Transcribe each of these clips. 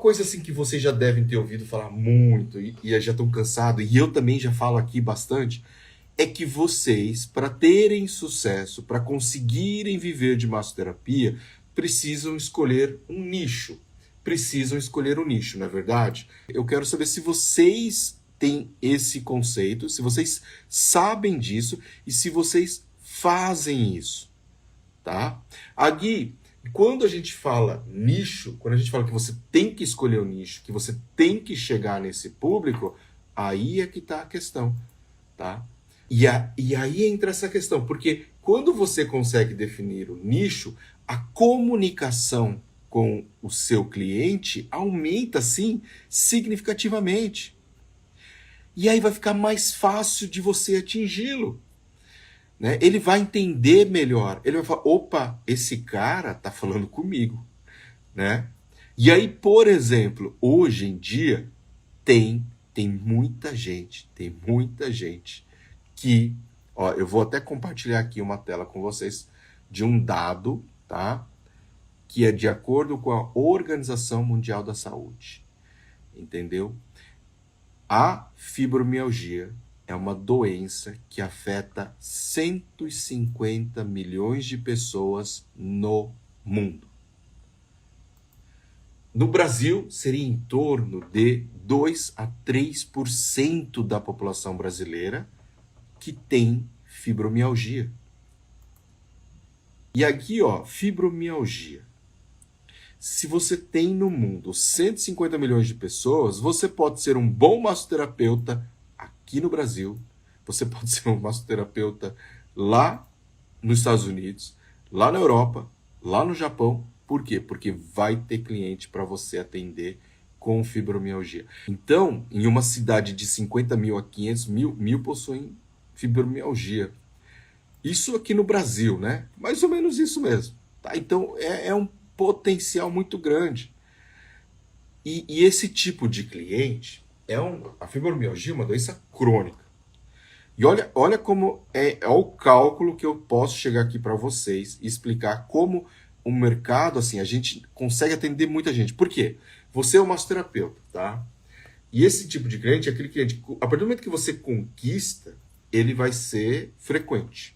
coisa assim que vocês já devem ter ouvido falar muito e já estão cansados, e eu também já falo aqui bastante, é que vocês, para terem sucesso, para conseguirem viver de massoterapia, precisam escolher um nicho. Precisam escolher um nicho, não é verdade? Eu quero saber se vocês têm esse conceito, se vocês sabem disso e se vocês fazem isso, tá? Aqui, quando a gente fala nicho, quando a gente fala que você tem que escolher o nicho, que você tem que chegar nesse público, aí é que está a questão, tá? E aí entra essa questão, porque quando você consegue definir o nicho, a comunicação com o seu cliente aumenta, sim, significativamente. E aí vai ficar mais fácil de você atingi-lo. Né? Ele vai entender melhor. Ele vai falar, opa, esse cara tá falando comigo. Né? E aí, por exemplo, hoje em dia, tem muita gente que, ó, eu vou até compartilhar aqui uma tela com vocês de um dado, tá? Que é de acordo com a Organização Mundial da Saúde, entendeu? A fibromialgia é uma doença que afeta 150 milhões de pessoas no mundo. No Brasil, seria em torno de 2 a 3% da população brasileira que tem fibromialgia. E aqui, ó, fibromialgia. Se você tem no mundo 150 milhões de pessoas, você pode ser um bom massoterapeuta aqui no Brasil, você pode ser um massoterapeuta lá nos Estados Unidos, lá na Europa, lá no Japão. Por quê? Porque vai ter cliente para você atender com fibromialgia. Então, em uma cidade de 50 mil a 500 mil possuem fibromialgia. Isso aqui no Brasil, né? Mais ou menos isso mesmo. Tá? Então, é um potencial muito grande. E esse tipo de cliente, a fibromialgia é uma doença crônica. E olha como é o cálculo que eu posso chegar aqui para vocês e explicar como o mercado, assim, a gente consegue atender muita gente. Por quê? Você é um massoterapeuta, tá? E esse tipo de cliente é aquele cliente, a partir do momento que você conquista, ele vai ser frequente.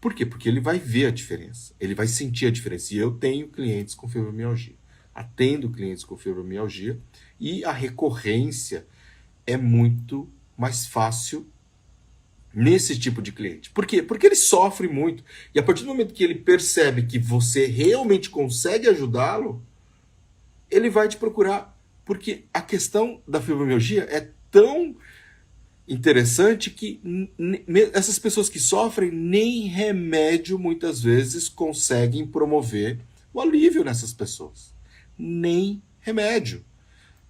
Por quê? Porque ele vai ver a diferença, ele vai sentir a diferença. E eu tenho clientes com fibromialgia, atendo clientes com fibromialgia, e a recorrência é muito mais fácil nesse tipo de cliente. Por quê? Porque ele sofre muito. E a partir do momento que ele percebe que você realmente consegue ajudá-lo, ele vai te procurar. Porque a questão da fibromialgia é tão interessante que essas pessoas que sofrem nem remédio muitas vezes conseguem promover o alívio nessas pessoas. Nem remédio.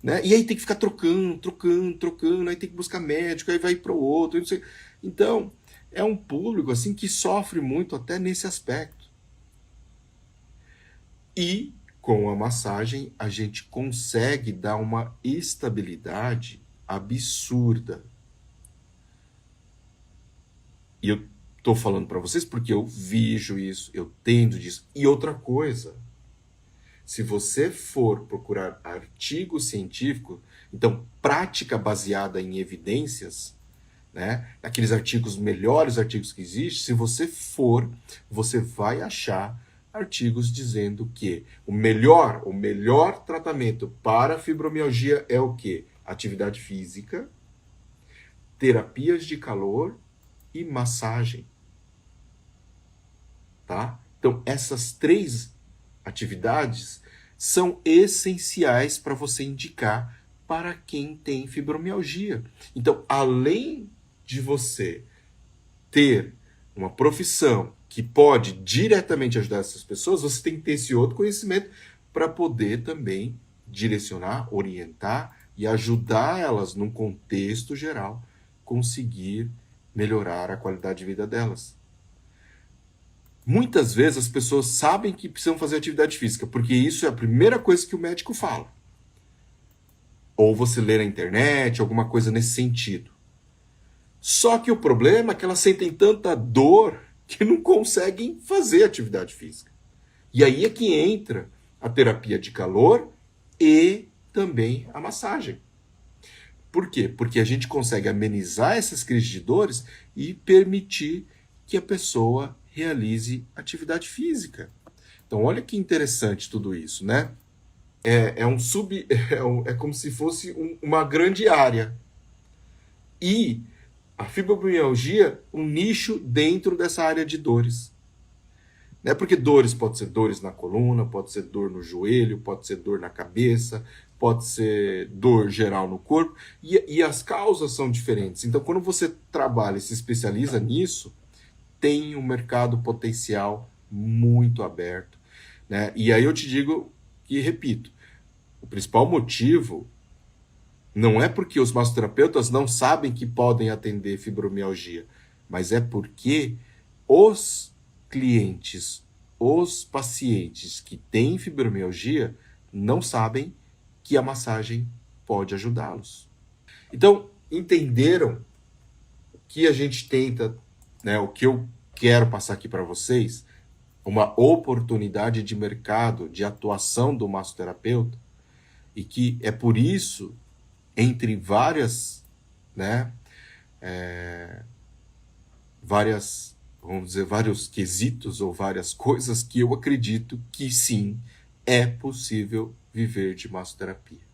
Né? E aí tem que ficar trocando, aí tem que buscar médico, aí vai para o outro, não sei. Então, é um público assim que sofre muito até nesse aspecto. E com a massagem a gente consegue dar uma estabilidade absurda. E eu estou falando para vocês porque eu vejo isso, eu entendo disso. E outra coisa, se você for procurar artigo científico, então prática baseada em evidências, né, aqueles artigos, melhores artigos que existem, se você for, você vai achar artigos dizendo que o melhor tratamento para fibromialgia é o quê? Atividade física, terapias de calor e massagem. Tá? Então, essas 3 atividades são essenciais para você indicar para quem tem fibromialgia. Então, além de você ter uma profissão que pode diretamente ajudar essas pessoas, você tem que ter esse outro conhecimento para poder também direcionar, orientar e ajudar elas num contexto geral conseguir melhorar a qualidade de vida delas. Muitas vezes as pessoas sabem que precisam fazer atividade física, porque isso é a primeira coisa que o médico fala. Ou você lê na internet, alguma coisa nesse sentido. Só que o problema é que elas sentem tanta dor que não conseguem fazer atividade física. E aí é que entra a terapia de calor e também a massagem. Por quê? Porque a gente consegue amenizar essas crises de dores e permitir que a pessoa realize atividade física. Então, olha que interessante tudo isso, né? É como se fosse uma grande área. E a fibromialgia, um nicho dentro dessa área de dores. Né? Porque dores pode ser dores na coluna, pode ser dor no joelho, pode ser dor na cabeça, pode ser dor geral no corpo, e as causas são diferentes. Então, quando você trabalha e se especializa nisso, tem um mercado potencial muito aberto. Né? E aí eu te digo e repito, o principal motivo não é porque os massoterapeutas não sabem que podem atender fibromialgia, mas é porque os clientes, os pacientes que têm fibromialgia não sabem que a massagem pode ajudá-los. Então, entenderam o que a gente tenta, né, o que eu quero passar aqui para vocês? Uma oportunidade de mercado, de atuação do massoterapeuta, e que é por isso, entre várias, né, vamos dizer, vários quesitos ou várias coisas que eu acredito que sim, é possível viver de massoterapia.